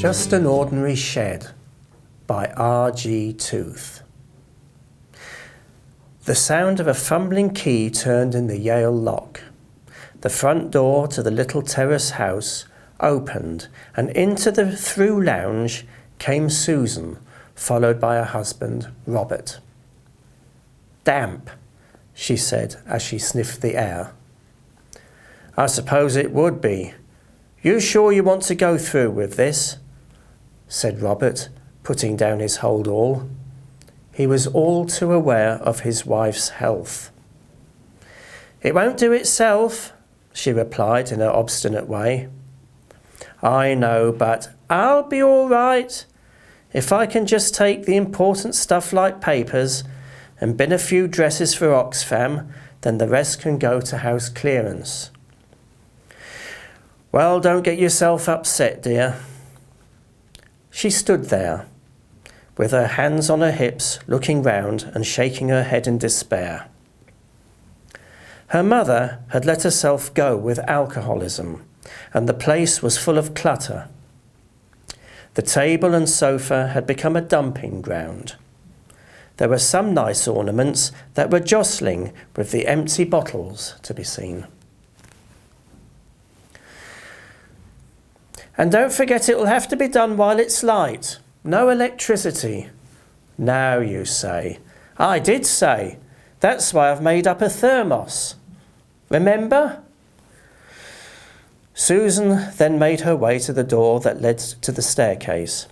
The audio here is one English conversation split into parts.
Just an Ordinary Shed by R.G. Tooth. The sound of a fumbling key turned in the Yale lock. The front door to the little terrace house opened, and into the through lounge came Susan, followed by her husband, Robert. "Damp," she said as she sniffed the air. "I suppose it would be. You sure you want to go through with this?" said Robert, putting down his hold-all. He was all too aware of his wife's health. "It won't do itself," she replied in her obstinate way. "I know, but I'll be all right. If I can just take the important stuff like papers and bin a few dresses for Oxfam, then the rest can go to house clearance." "Well, don't get yourself upset, dear." She stood there, with her hands on her hips, looking round and shaking her head in despair. Her mother had let herself go with alcoholism, and the place was full of clutter. The table and sofa had become a dumping ground. There were some nice ornaments that were jostling with the empty bottles to be seen. "And don't forget it will have to be done while it's light. No electricity." "Now you say." "I did say. That's why I've made up a thermos. Remember?" Susan then made her way to the door that led to the staircase.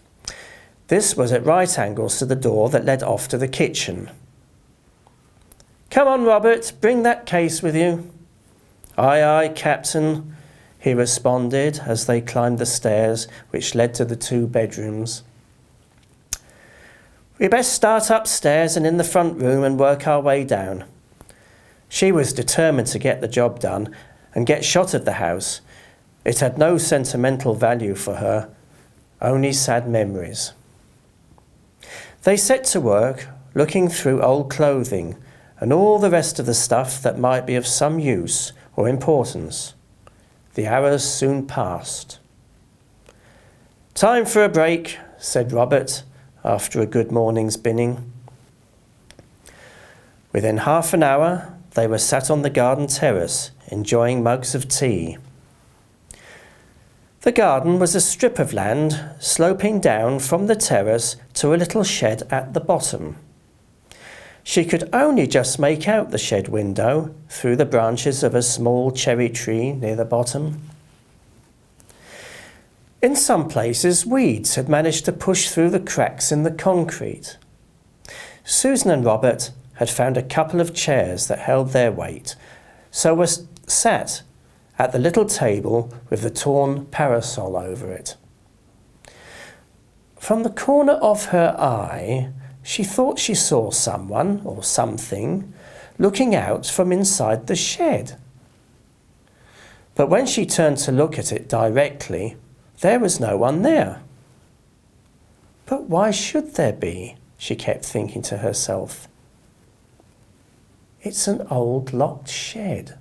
This was at right angles to the door that led off to the kitchen. "Come on, Robert, bring that case with you." "Aye, aye, Captain," he responded as they climbed the stairs which led to the 2 bedrooms. "We best start upstairs and in the front room and work our way down." She was determined to get the job done and get shot of the house. It had no sentimental value for her, only sad memories. They set to work, looking through old clothing and all the rest of the stuff that might be of some use or importance. The hours soon passed. "Time for a break," said Robert, after a good morning's binning. Within half an hour, they were sat on the garden terrace, enjoying mugs of tea. The garden was a strip of land sloping down from the terrace to a little shed at the bottom. She could only just make out the shed window through the branches of a small cherry tree near the bottom. In some places, weeds had managed to push through the cracks in the concrete. Susan and Robert had found a couple of chairs that held their weight, so were sat at the little table with the torn parasol over it. From the corner of her eye, she thought she saw someone or something looking out from inside the shed. But when she turned to look at it directly, there was no one there. "But why should there be?" she kept thinking to herself. "It's an old locked shed."